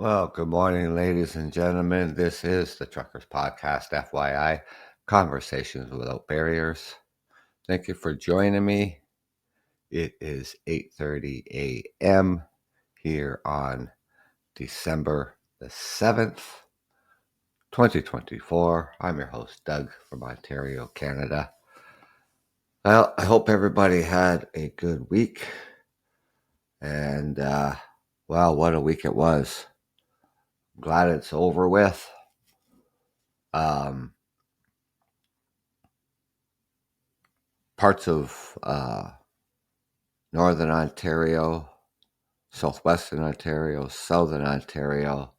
Well, good morning, ladies and gentlemen. This is the Truckers Podcast, FYI, Conversations Without Barriers. Thank you for joining me. It is 8:30 a.m. here on December the 7th, 2024. I'm your host, Doug, from Ontario, Canada. Well, I hope everybody had a good week. And, wow, what a week it was. Glad it's over with. Parts of Northern Ontario, Southwestern Ontario, Southern Ontario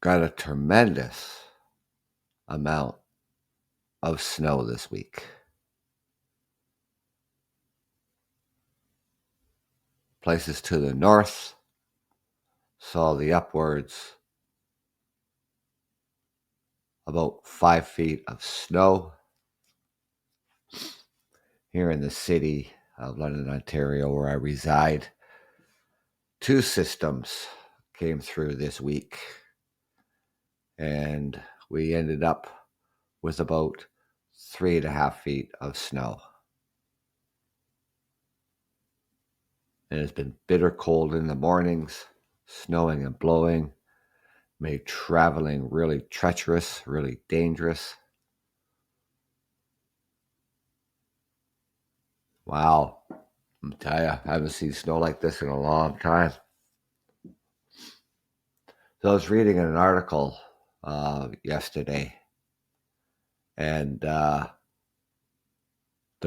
got a tremendous amount of snow this week. Places to the north saw the upwards about 5 feet of snow. Here in the city of London, Ontario, where I reside, 2 systems came through this week, and we ended up with about 3.5 feet of snow. And it's been bitter cold in the mornings, snowing and blowing, made traveling really treacherous, really dangerous. Wow, I'm tell you, I haven't seen snow like this in a long time. So I was reading an article yesterday, and the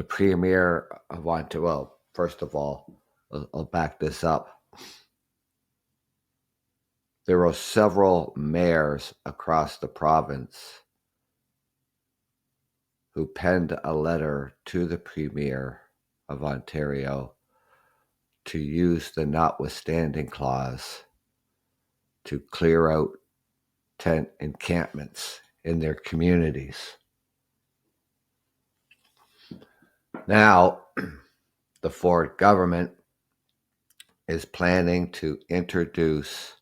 premier of Ontario, well, first of all, I'll back this up. There were several mayors across the province who penned a letter to the Premier of Ontario to use the notwithstanding clause to clear out tent encampments in their communities. Now, the Ford government is planning to introduce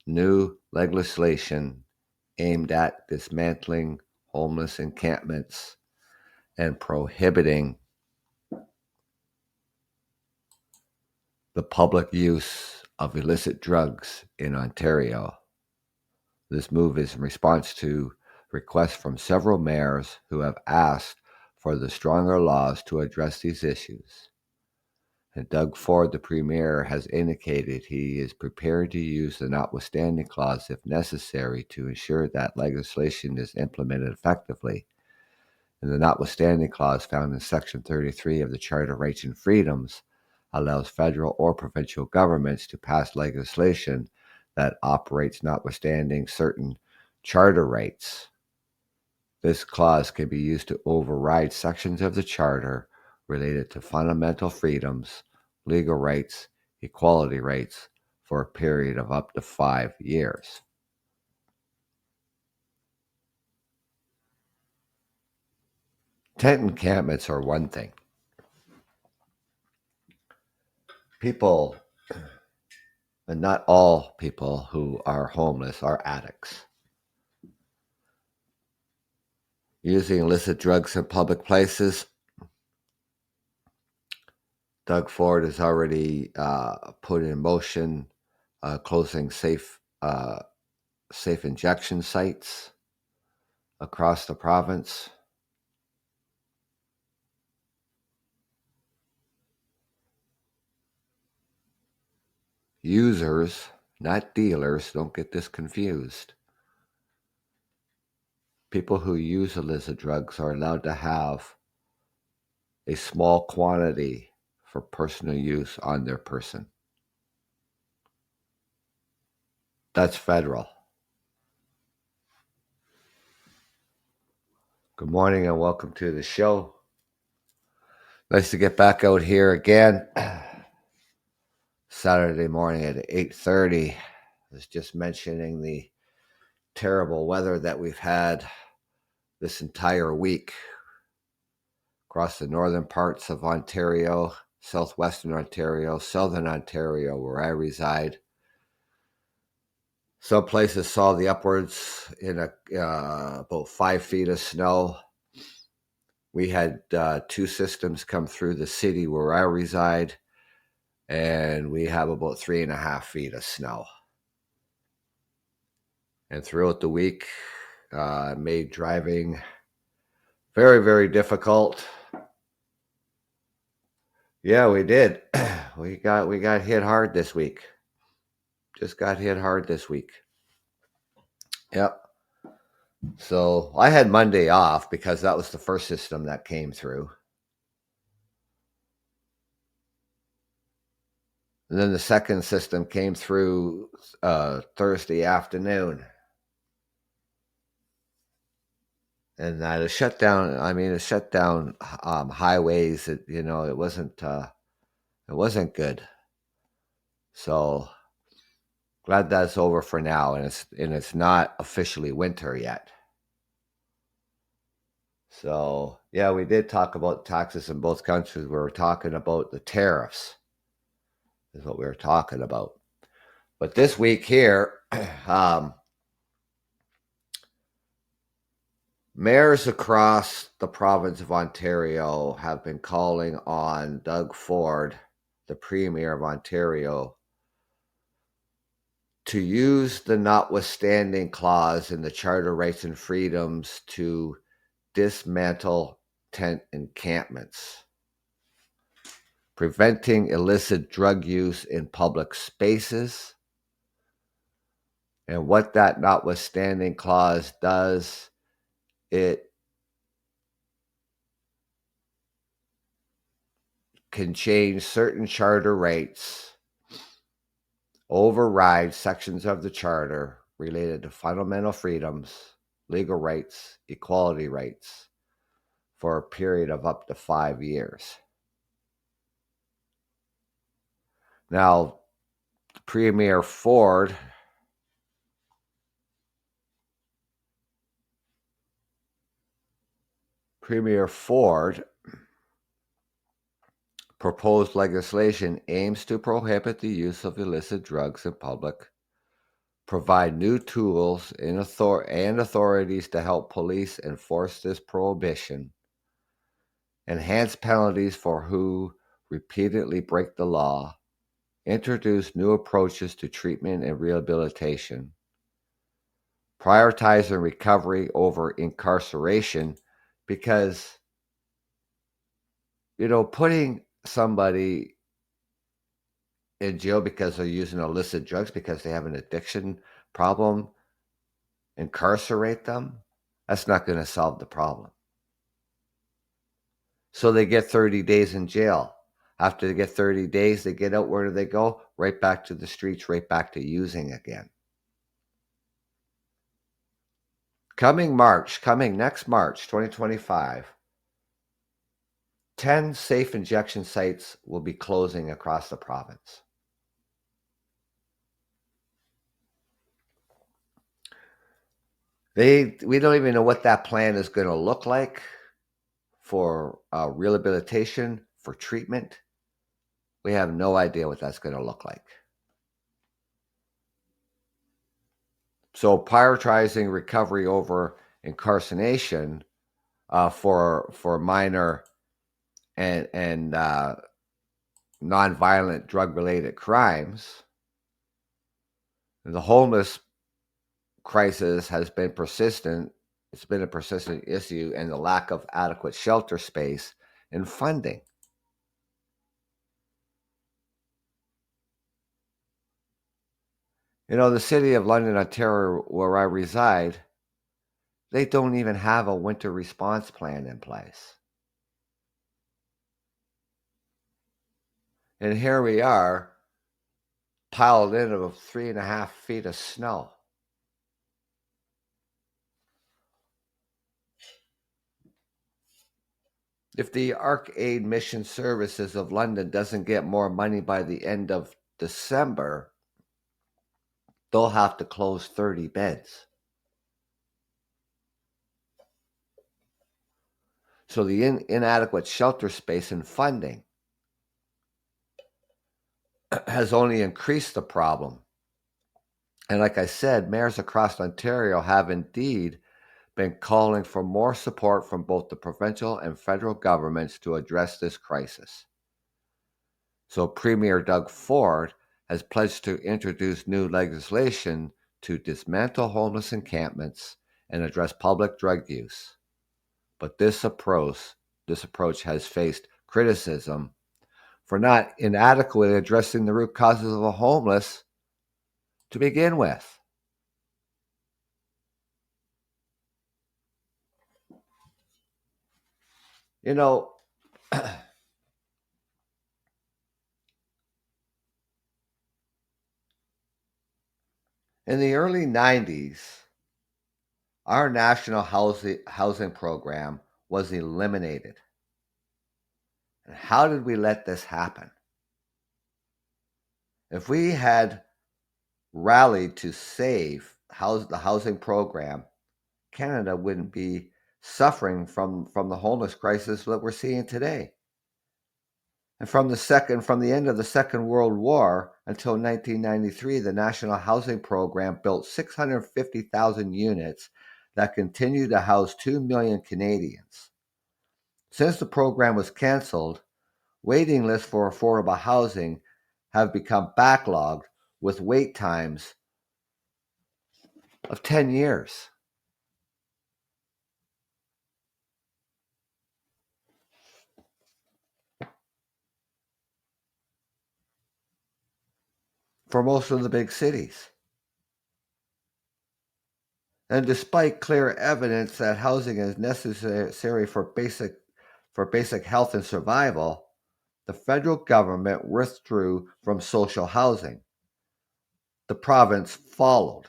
new legislation aimed at dismantling homeless encampments and prohibiting the public use of illicit drugs in Ontario. This move is in response to requests from several mayors who have asked for the stronger laws to address these issues. And Doug Ford, the Premier, has indicated he is prepared to use the notwithstanding clause if necessary to ensure that legislation is implemented effectively. And the notwithstanding clause found in Section 33 of the Charter of Rights and Freedoms allows federal or provincial governments to pass legislation that operates notwithstanding certain charter rights. This clause can be used to override sections of the charter related to fundamental freedoms, legal rights, equality rights for a period of up to 5 years. Tent encampments are one thing. People, and not all people who are homeless, are addicts. Using illicit drugs in public places. Doug Ford has already put in motion closing safe injection sites across the province. Users, not dealers, don't get this confused. People who use illicit drugs are allowed to have a small quantity for personal use on their person. That's federal. Good morning and welcome to the show. Nice to get back out here again. Saturday morning at 8:30. I was just mentioning the terrible weather that we've had this entire week across the northern parts of Ontario southwestern Ontario, southern Ontario, where I reside. Some places saw the upwards in about 5 feet of snow. We had 2 systems come through the city where I reside, and we have about 3.5 feet of snow. And throughout the week, made driving very, very difficult. Yeah, we did. We got hit hard this week. Just got hit hard this week. Yep. So I had Monday off because that was the first system that came through. And then the second system came through Thursday afternoon. And it shut down. I mean, it shut down highways. It wasn't good. So glad that's over for now, and it's not officially winter yet. So yeah, we did talk about taxes in both countries. We were talking about the tariffs, is what we were talking about. But this week here, mayors across the province of Ontario have been calling on Doug Ford, the Premier of Ontario, to use the notwithstanding clause in the Charter Rights and Freedoms to dismantle tent encampments, preventing illicit drug use in public spaces. And what that notwithstanding clause does, it can change certain charter rights, override sections of the charter related to fundamental freedoms, legal rights, equality rights for a period of up to 5 years. Now, Premier Ford proposed legislation aims to prohibit the use of illicit drugs in public, provide new tools and authorities to help police enforce this prohibition, enhance penalties for who repeatedly break the law, introduce new approaches to treatment and rehabilitation, prioritizing recovery over incarceration, because putting somebody in jail because they're using illicit drugs because they have an addiction problem, incarcerate them, that's not going to solve the problem. So they get 30 days in jail. After they get 30 days, they get out. Where do they go? Right back to the streets, right back to using again. Coming next March, 2025, 10 safe injection sites will be closing across the province. We don't even know what that plan is going to look like for rehabilitation, for treatment. We have no idea what that's going to look like. So prioritizing recovery over incarceration for minor and nonviolent drug-related crimes. The homeless crisis has been persistent. It's been a persistent issue, and the lack of adequate shelter space and funding. The city of London, Ontario, where I reside, they don't even have a winter response plan in place. And here we are, piled in of 3.5 feet of snow. If the Arc-Aid Mission Services of London doesn't get more money by the end of December, they'll have to close 30 beds. So the inadequate shelter space and funding has only increased the problem. And like I said, mayors across Ontario have indeed been calling for more support from both the provincial and federal governments to address this crisis. So Premier Doug Ford has pledged to introduce new legislation to dismantle homeless encampments and address public drug use. But this approach has faced criticism for not inadequately addressing the root causes of the homeless to begin with. You know, in the early 90s, our national housing program was eliminated. And how did we let this happen? If we had rallied to save the housing program, Canada wouldn't be suffering from the homeless crisis that we're seeing today. And from the end of the Second World War until 1993, the National Housing Program built 650,000 units that continue to house 2 million Canadians. Since the program was canceled, waiting lists for affordable housing have become backlogged with wait times of 10 years. For most of the big cities. And despite clear evidence that housing is necessary for basic health and survival, the federal government withdrew from social housing. The province followed.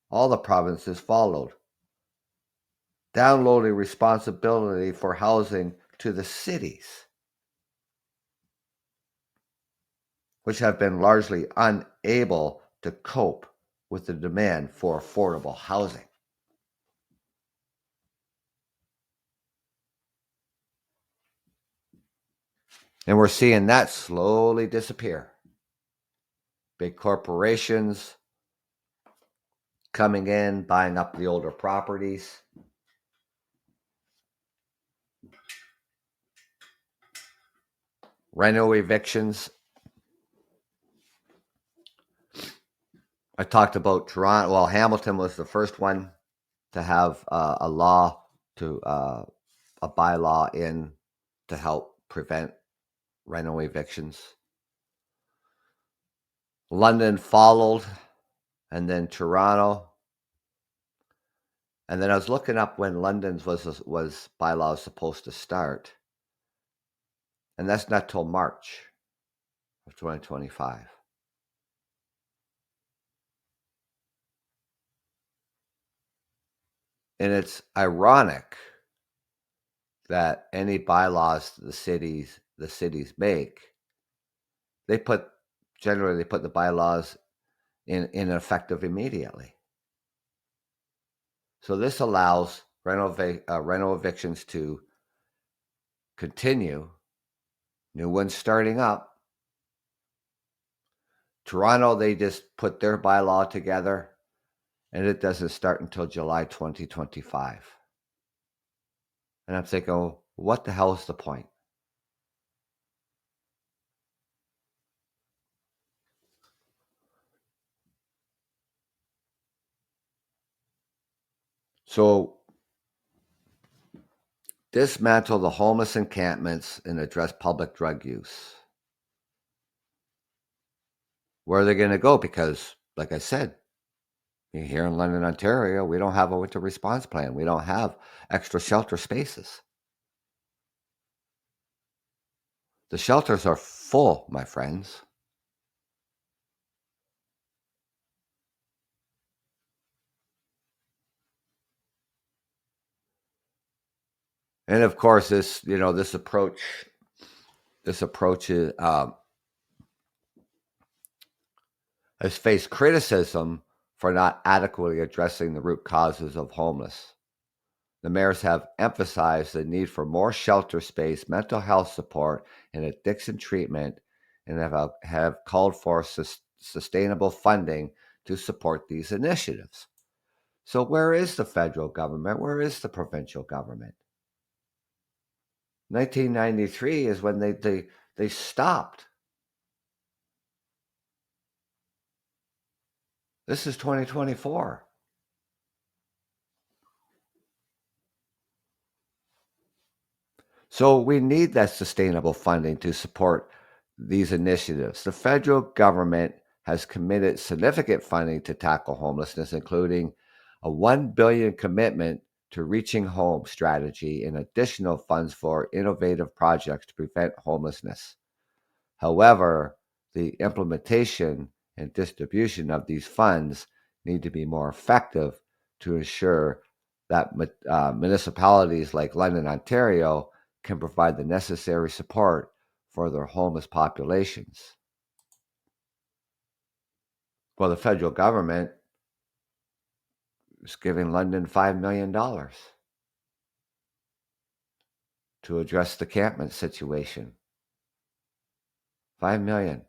All the provinces followed, downloading responsibility for housing to the cities, which have been largely unable to cope with the demand for affordable housing. And we're seeing that slowly disappear. Big corporations coming in, buying up the older properties. Reno evictions. I talked about Toronto. Well, Hamilton was the first one to have a bylaw in to help prevent reno evictions. London followed, and then Toronto. And then I was looking up when London's was bylaw supposed to start, and that's not till March of 2025. And it's ironic that any bylaws the cities make, they put the bylaws in effective immediately. So this allows reno evictions to continue, new ones starting up. Toronto, they just put their bylaw together, and it doesn't start until July 2025. And I'm thinking, what the hell is the point? So dismantle the homeless encampments and address public drug use. Where are they going to go? Because, like I said, here in London, Ontario, we don't have a winter response plan. We don't have extra shelter spaces. The shelters are full, my friends. And of course, this approach has faced criticism for not adequately addressing the root causes of homelessness. The mayors have emphasized the need for more shelter space, mental health support, and addiction treatment and have called for sustainable funding to support these initiatives. So, where is the federal government? Where is the provincial government? 1993 is when they stopped. This is 2024. So we need that sustainable funding to support these initiatives. The federal government has committed significant funding to tackle homelessness, including a $1 billion commitment to Reaching Home strategy and additional funds for innovative projects to prevent homelessness. However, the implementation and distribution of these funds need to be more effective to ensure that municipalities like London, Ontario, can provide the necessary support for their homeless populations. Well, the federal government is giving London $5 million to address the campment situation. $5 million.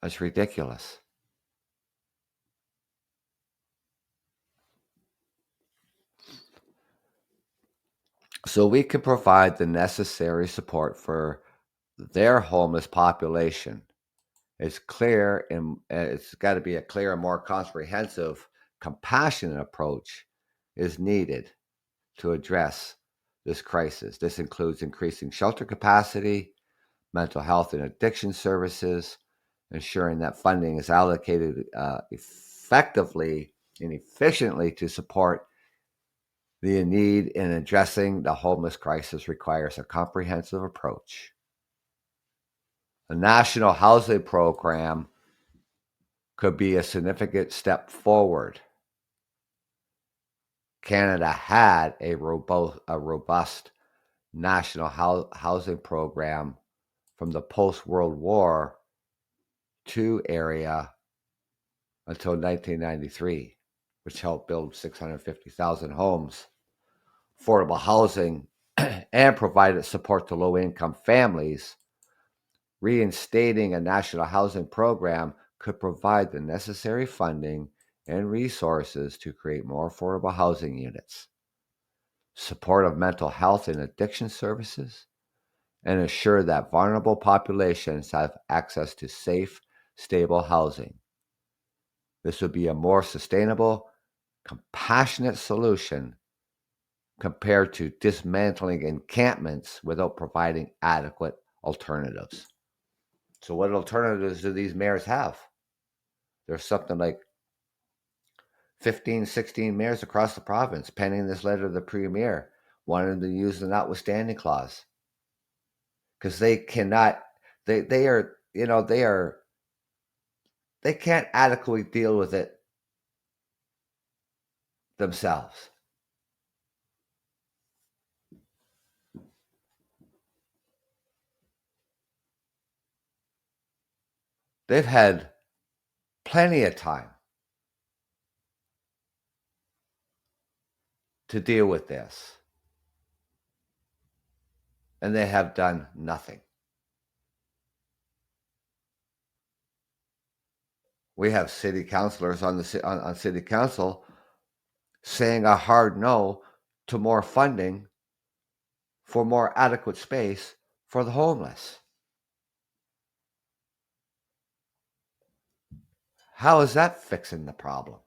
That's ridiculous. So we can provide the necessary support for their homeless population. It's clear, and it's got to be a clear and more comprehensive, compassionate approach is needed to address this crisis. This includes increasing shelter capacity, mental health and addiction services, ensuring that funding is allocated effectively and efficiently to support the need in addressing the homeless crisis requires a comprehensive approach. A national housing program could be a significant step forward. Canada had a robust national housing program from the post-World War II area until 1993, which helped build 650,000 homes, affordable housing, and provided support to low-income families. Reinstating a national housing program could provide the necessary funding and resources to create more affordable housing units, support of mental health and addiction services, and ensure that vulnerable populations have access to safe, stable housing. This would be a more sustainable, compassionate solution compared to dismantling encampments without providing adequate alternatives. So what alternatives do these mayors have? There's something like 15, 16 mayors across the province penning this letter to the premier, wanting to use the notwithstanding clause. Because they cannot, they can't adequately deal with it themselves. They've had plenty of time to deal with this, and they have done nothing. We have city councilors on city council saying a hard no to more funding for more adequate space for the homeless. How is that fixing the problem?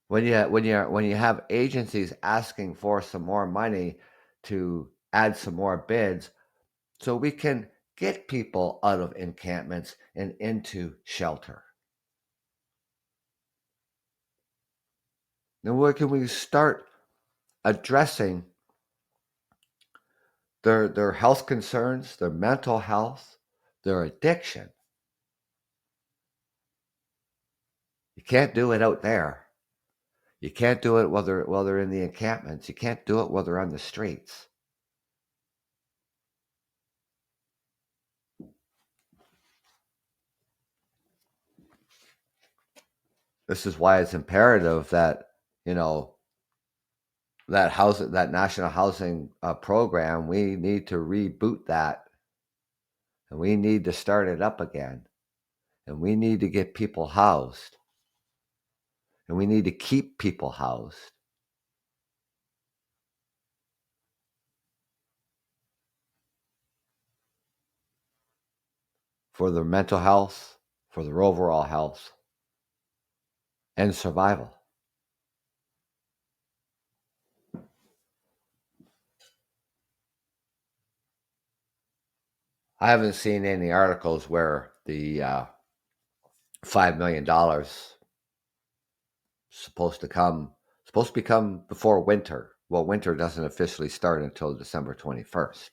When you have agencies asking for some more money to add some more beds so we can get people out of encampments and into shelter. Then where can we start addressing their health concerns, their mental health, their addiction? You can't do it out there. You can't do it while they're in the encampments. You can't do it while they're on the streets. This is why it's imperative that you know, that national housing program, we need to reboot that, and we need to start it up again, and we need to get people housed, and we need to keep people housed. For their mental health, for their overall health, and survival. I haven't seen any articles where the $5 million supposed to become before winter. Well, winter doesn't officially start until December 21st.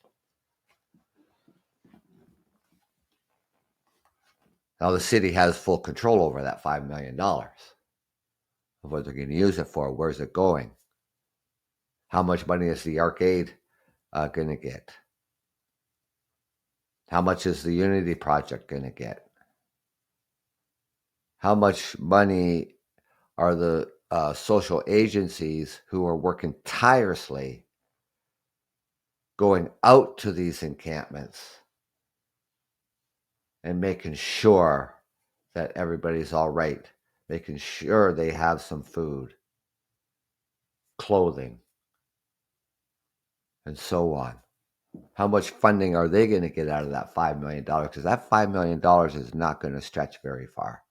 Now the city has full control over that $5 million. What they're going to use it for, where's it going? How much money is the arcade going to get? How much is the Unity Project going to get? How much money are the social agencies who are working tirelessly going out to these encampments and making sure that everybody's all right, making sure they have some food, clothing, and so on? How much funding are they going to get out of that $5 million? Because that $5 million is not going to stretch very far.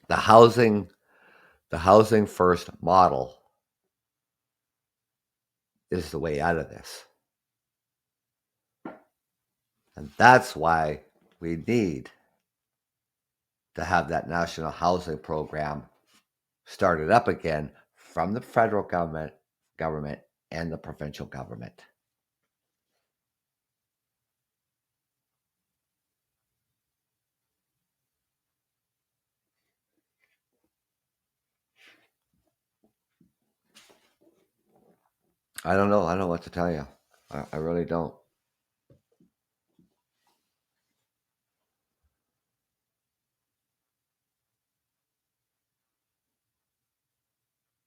The housing first model is the way out of this. And that's why we need to have that national housing program started up again from the federal government and the provincial government. I don't know. I don't know what to tell you. I really don't.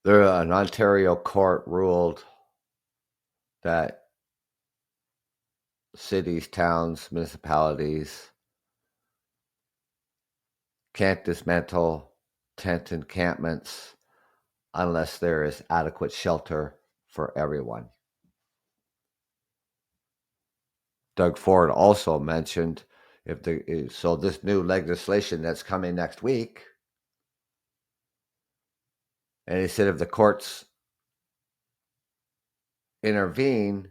An Ontario court ruled that cities, towns, municipalities can't dismantle tent encampments unless there is adequate shelter for everyone. Doug Ford also mentioned so this new legislation that's coming next week, and he said if the courts intervene,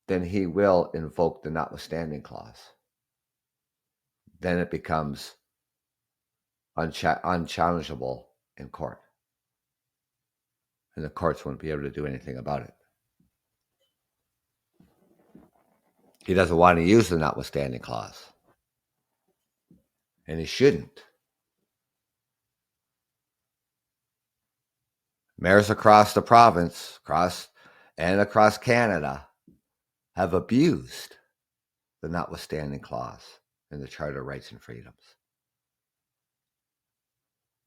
then he will invoke the notwithstanding clause. Then it becomes unchallengeable in court, and the courts won't be able to do anything about it. He doesn't want to use the notwithstanding clause, and he shouldn't. Mayors across the province, across Canada, have abused the notwithstanding clause in the Charter of Rights and Freedoms.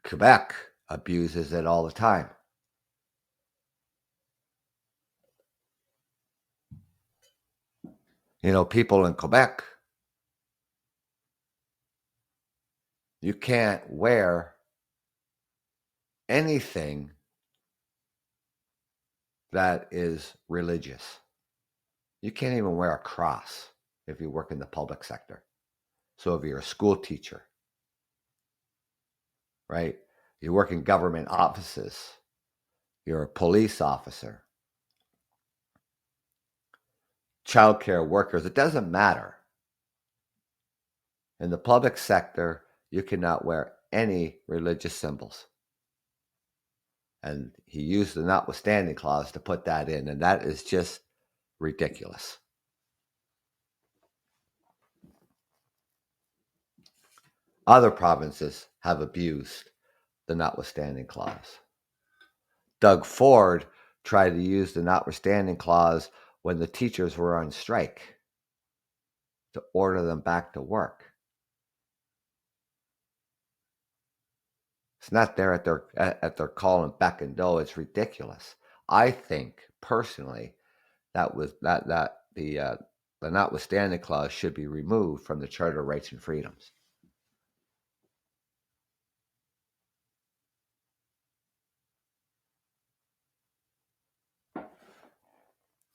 Quebec abuses it all the time. People in Quebec, you can't wear anything that is religious. You can't even wear a cross if you work in the public sector. So if you're a school teacher, right? You work in government offices, you're a police officer, childcare workers, it doesn't matter. In the public sector, you cannot wear any religious symbols. And he used the notwithstanding clause to put that in, and that is just ridiculous. Other provinces have abused the notwithstanding clause. Doug Ford tried to use the notwithstanding clause when the teachers were on strike. to order them back to work. It's not there at their call and beck and do. It's ridiculous. I think personally that the notwithstanding clause should be removed from the Charter of Rights and Freedoms.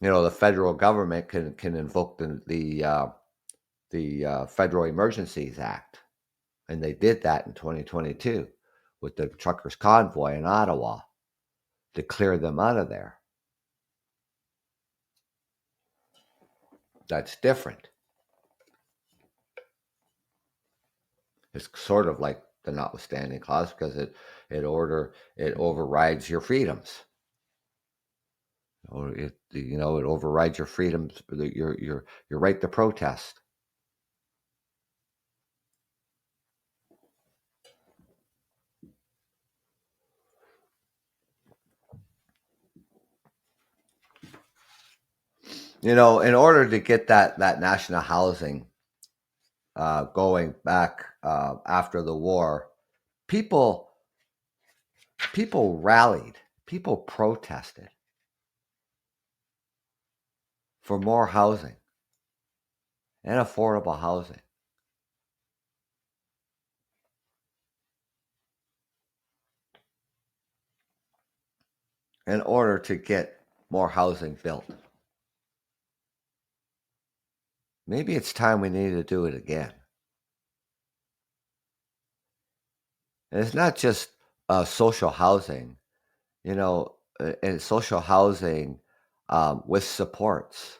The federal government can invoke the Federal Emergencies Act, and they did that in 2022 with the truckers' convoy in Ottawa to clear them out of there. That's different. It's sort of like the notwithstanding clause because it overrides your freedoms. Or it overrides your freedoms, your right to protest. In order to get that national housing going back after the war, people rallied, people protested for more housing and affordable housing. In order to get more housing built. Maybe it's time we need to do it again. And it's not just social housing, and social housing with supports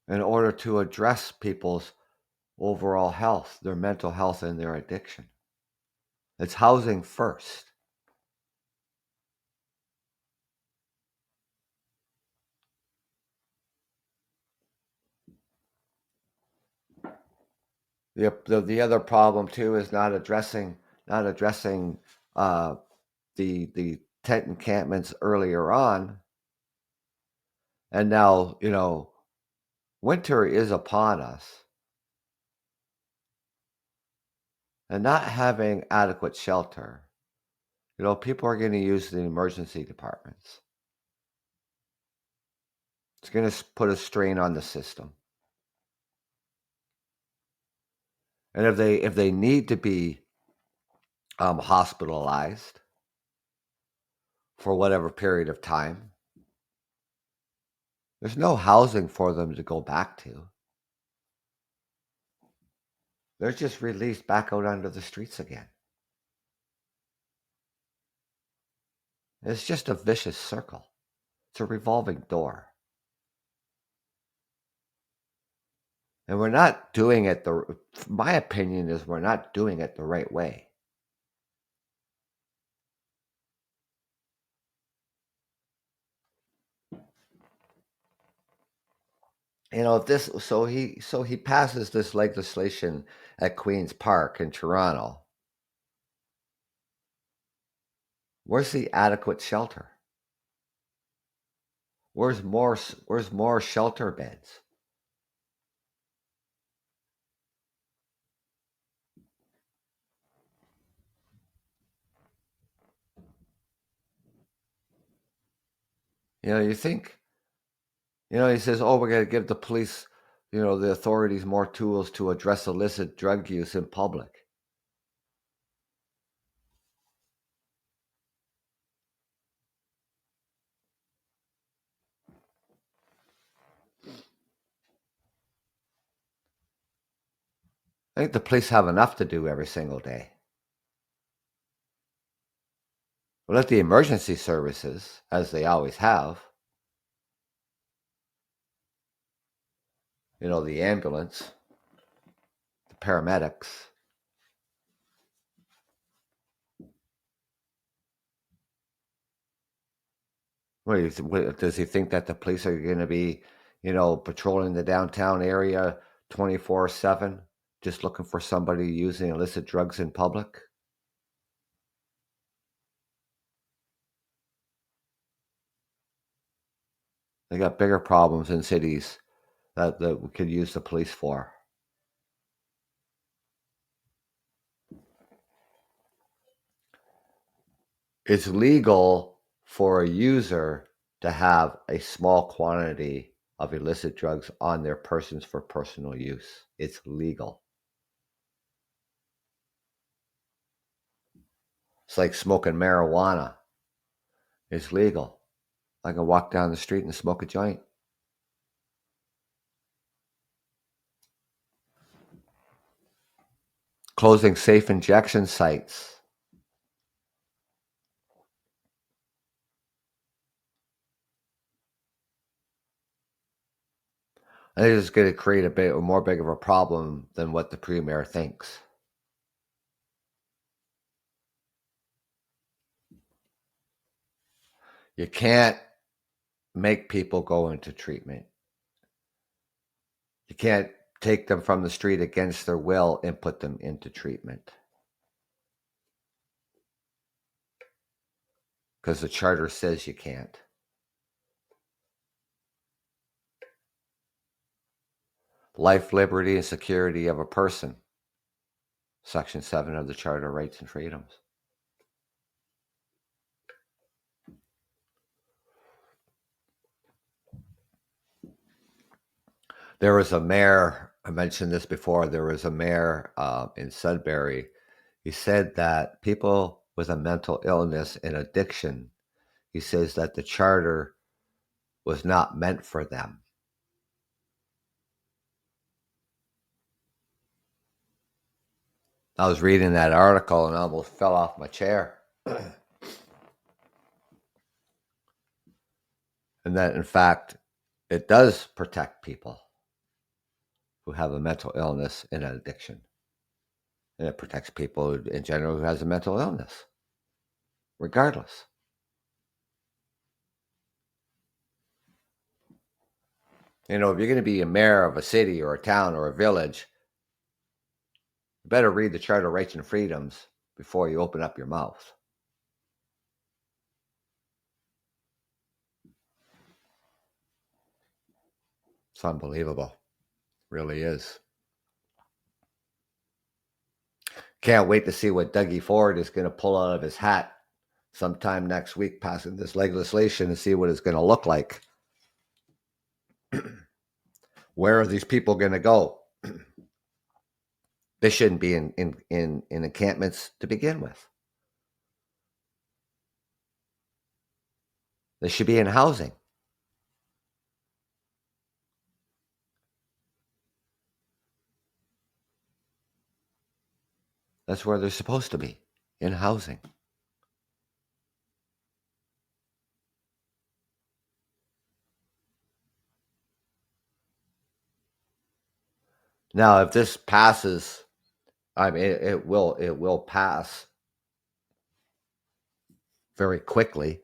in order to address people's overall health, their mental health, and their addiction. It's housing first. The other problem too is not addressing the tent encampments earlier on, and now winter is upon us, and not having adequate shelter. People are going to use the emergency departments. It's going to put a strain on the system. And if they need to be hospitalized for whatever period of time, there's no housing for them to go back to. They're just released back out onto the streets again. It's just a vicious circle. It's a revolving door. And we're not doing it my opinion is we're not doing it the right way. So he passes this legislation at Queen's Park in Toronto. Where's the adequate shelter? Where's more shelter beds? You think, he says, oh, we're going to give the police, the authorities more tools to address illicit drug use in public. I think the police have enough to do every single day. We'll let the emergency services, as they always have, the ambulance, the paramedics. Does he think that the police are going to be, patrolling the downtown area 24/7, just looking for somebody using illicit drugs in public? They got bigger problems in cities that we could use the police for. It's legal for a user to have a small quantity of illicit drugs on their persons for personal use. It's legal. It's like smoking marijuana. It's legal. I can walk down the street and smoke a joint. Closing safe injection sites. I think it's going to create a more big of a problem than what the premier thinks. You can't make people go into treatment. You can't take them from the street against their will and put them into treatment. Because the charter says you can't. Life, liberty, and security of a person. Section 7 of the Charter of Rights and Freedoms. There was a mayor, I mentioned this before, there was a mayor in Sudbury. He said that people with a mental illness and addiction, he says that the charter was not meant for them. I was reading that article and I almost fell off my chair. And that, in fact, it does protect people who have a mental illness and an addiction. And it protects people in general who has a mental illness, regardless. You know, if you're going to be a mayor of a city or a town or a village, you better read the Charter of Rights and Freedoms before you open up your mouth. It's unbelievable. It really is. Can't wait to see what Dougie Ford is going to pull out of his hat sometime next week passing this legislation and see what it's going to look like. Where are these people going to go? They shouldn't be in encampments to begin with. They should be in housing. That's where they're supposed to be, in housing. Now, if this passes, I mean, it will pass very quickly.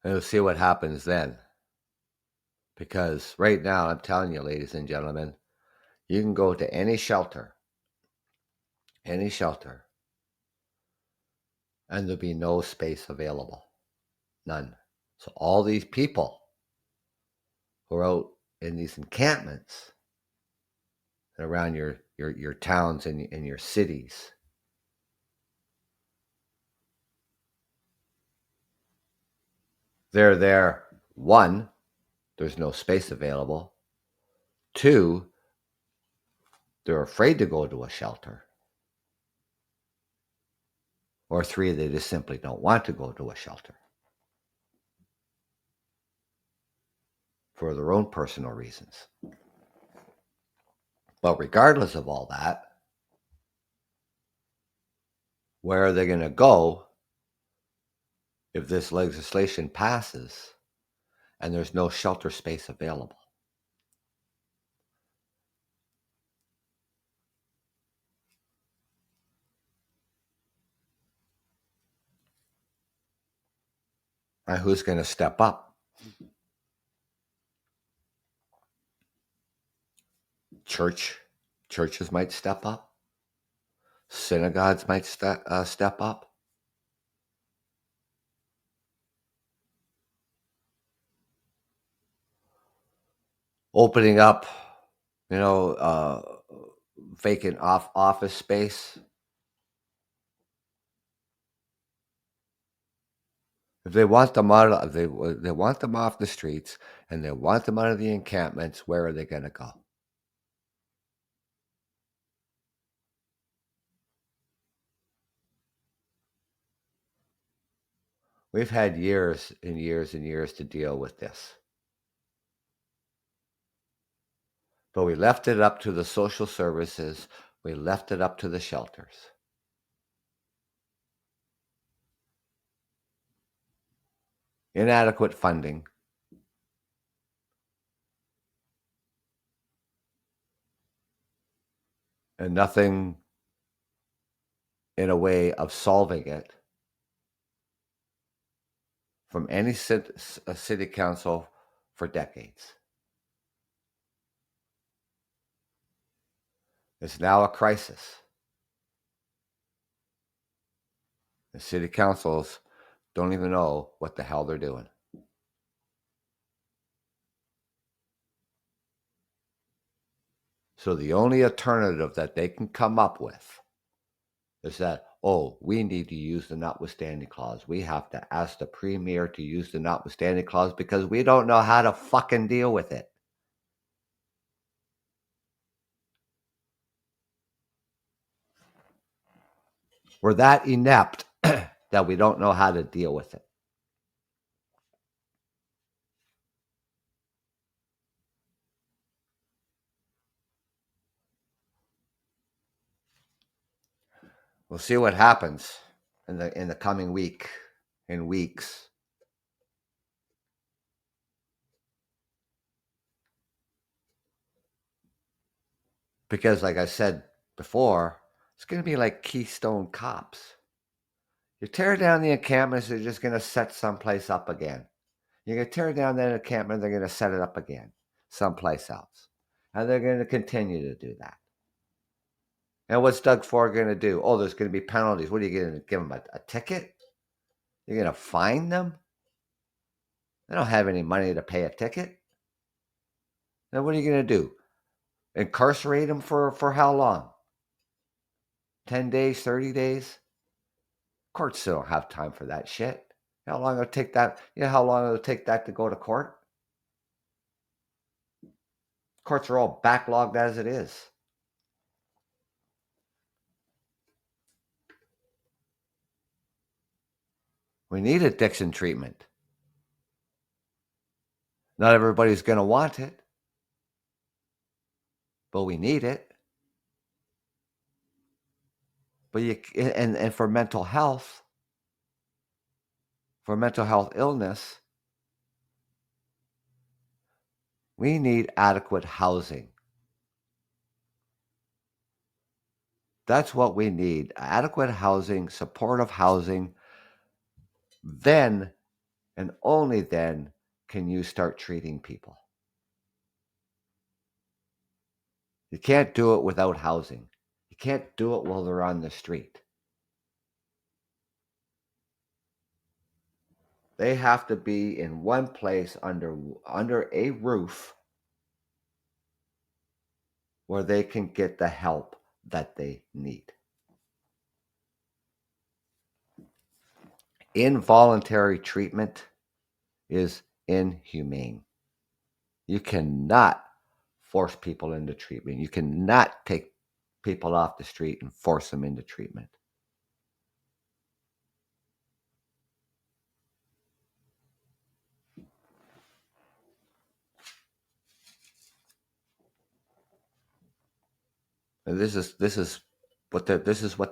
And we'll see what happens then. Because right now, I'm telling you, ladies and gentlemen, you can go to any shelter, and there'll be no space available. None. So all these people who are out in these encampments around your towns and your cities, they're there. One, there's no space available. Two, they're afraid to go to a shelter. Or three, they just simply don't want to go to a shelter for their own personal reasons. But regardless of all that, where are they going to go if this legislation passes and there's no shelter space available? And who's going to step up? Churches might step up. Synagogues might step up. Opening up, you know, vacant office space. If they want them out, they want them off the streets, and they want them out of the encampments. Where are they going to go? We've had years and years and years to deal with this, but we left it up to the social services. We left it up to the shelters. Inadequate funding, and nothing in a way of solving it from any city council for decades. It's now a crisis. The city councils don't even know what the hell they're doing. So the only alternative that they can come up with is that, oh, we need to use the notwithstanding clause. We have to ask the premier to use the notwithstanding clause because we don't know how to fucking deal with it. We're that inept that we don't know how to deal with it. We'll see what happens in the coming weeks. Because like I said before, it's going to be like Keystone Cops. You tear down the encampments, they're just going to set someplace up again. You're going to tear down that encampment, they're going to set it up again someplace else. And they're going to continue to do that. And what's Doug Ford going to do? Oh, there's going to be penalties. What are you going to give them? A ticket? You're going to fine them? They don't have any money to pay a ticket. Then what are you going to do? Incarcerate them for how long? 10 days, 30 days? Courts still don't have time for that shit. How long it'll take that? You know how long it'll take that to go to court? Courts are all backlogged as it is. We need addiction treatment. Not everybody's going to want it, but we need it. But and for mental health illness, we need adequate housing. That's what we need. Adequate housing, supportive housing. Then and only then can you start treating people. You can't do it without housing. You can't do it while they're on the street. They have to be in one place under a roof where they can get the help that they need. Involuntary treatment is inhumane. You cannot force people into treatment. You cannot take people off the street and force them into treatment. And this is what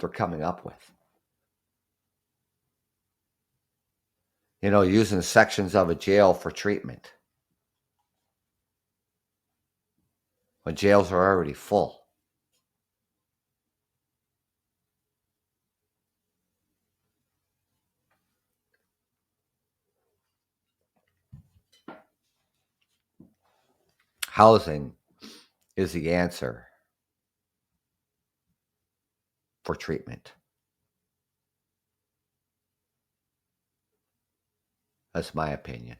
they're coming up with. You know, using sections of a jail for treatment when jails are already full. Housing is the answer for treatment. That's my opinion.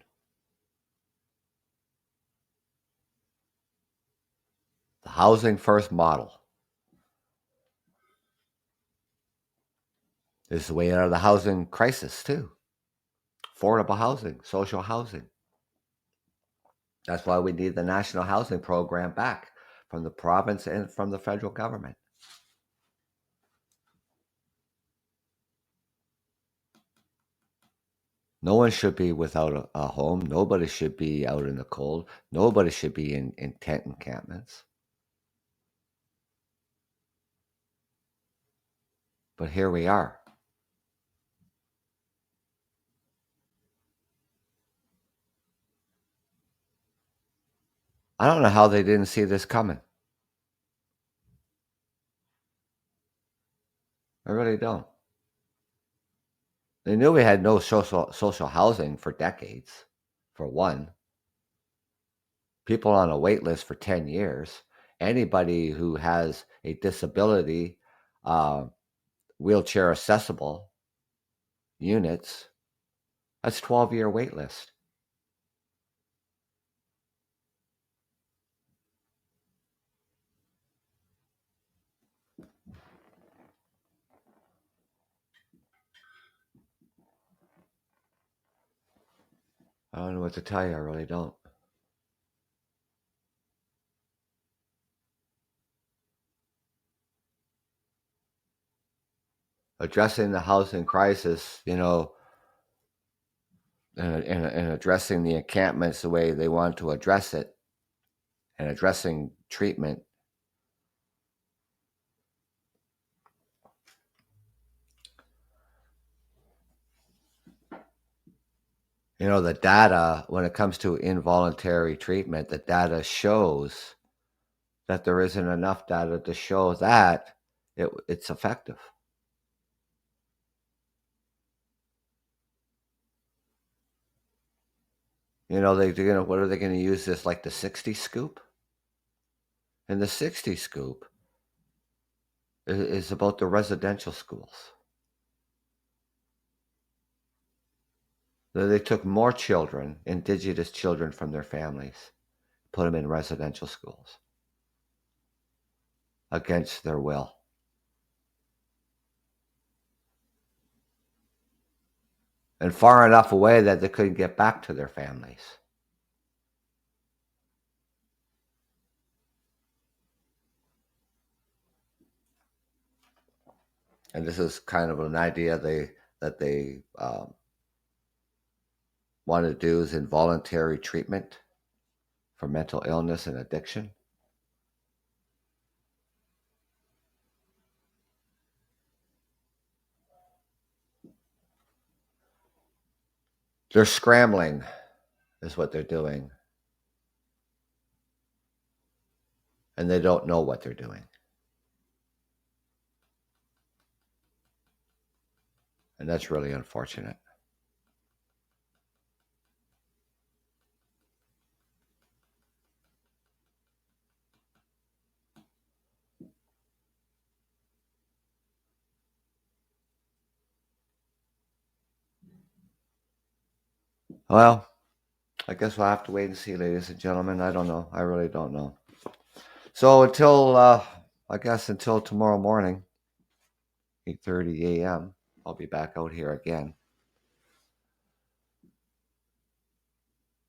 The housing first model is the way out of the housing crisis, too. Affordable housing, social housing. That's why we need the National Housing Program back from the province and from the federal government. No one should be without a home. Nobody should be out in the cold. Nobody should be in tent encampments. But here we are. I don't know how they didn't see this coming. I really don't. They knew we had no social housing for decades, for one. People on a wait list for 10 years. Anybody who has a disability, uh, wheelchair accessible units, that's 12-year wait list. I don't know what to tell you. I really don't. Addressing the housing crisis, and addressing the encampments the way they want to address it, and addressing treatment. The data, when it comes to involuntary treatment, the data shows that there isn't enough data to show that it's effective. What are they going to use this, like the 60 scoop? And the 60 scoop is about the residential schools. They took more children, indigenous children from their families, put them in residential schools against their will. And far enough away that they couldn't get back to their families. And this is kind of an idea that they want to do, is involuntary treatment for mental illness and addiction. They're scrambling, is what they're doing. And they don't know what they're doing. And that's really unfortunate. Well, I guess we'll have to wait and see, ladies and gentlemen. I don't know. I really don't know. So until tomorrow morning, 8:30 a.m., I'll be back out here again.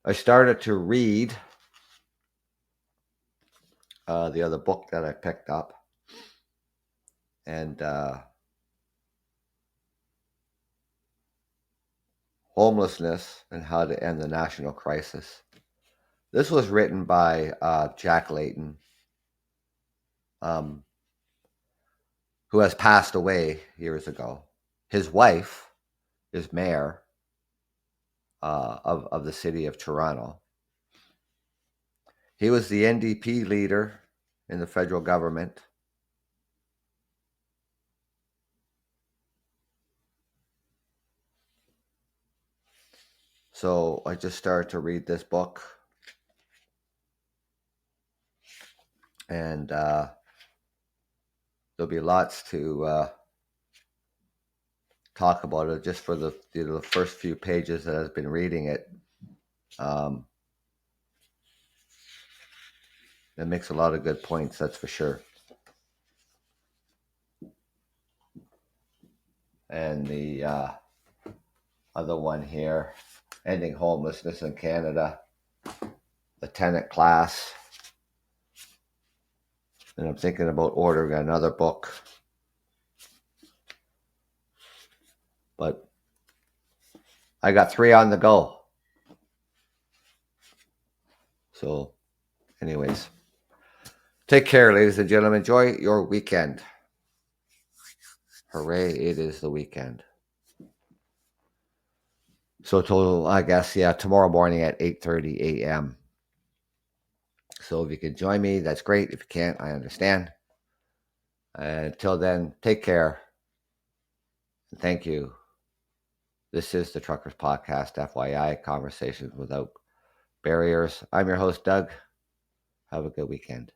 I started to read the other book that I picked up, and Homelessness and How to End the National Crisis. This was written by Jack Layton, who has passed away years ago. His wife is mayor of the city of Toronto. He was the NDP leader in the federal government. So I just started to read this book. And there'll be lots to talk about it. Just for the first few pages that I've been reading it, it makes a lot of good points. That's for sure. And the other one here, Ending Homelessness in Canada, the tenant class. And I'm thinking about ordering another book. But I got 3 on the go. So, anyways, take care, ladies and gentlemen. Enjoy your weekend. Hooray, it is the weekend. So total, I guess, tomorrow morning at 8:30 a.m. So if you can join me, that's great. If you can't, I understand. Until then, take care. And thank you. This is the Truckers Podcast, FYI, Conversations Without Barriers. I'm your host, Doug. Have a good weekend.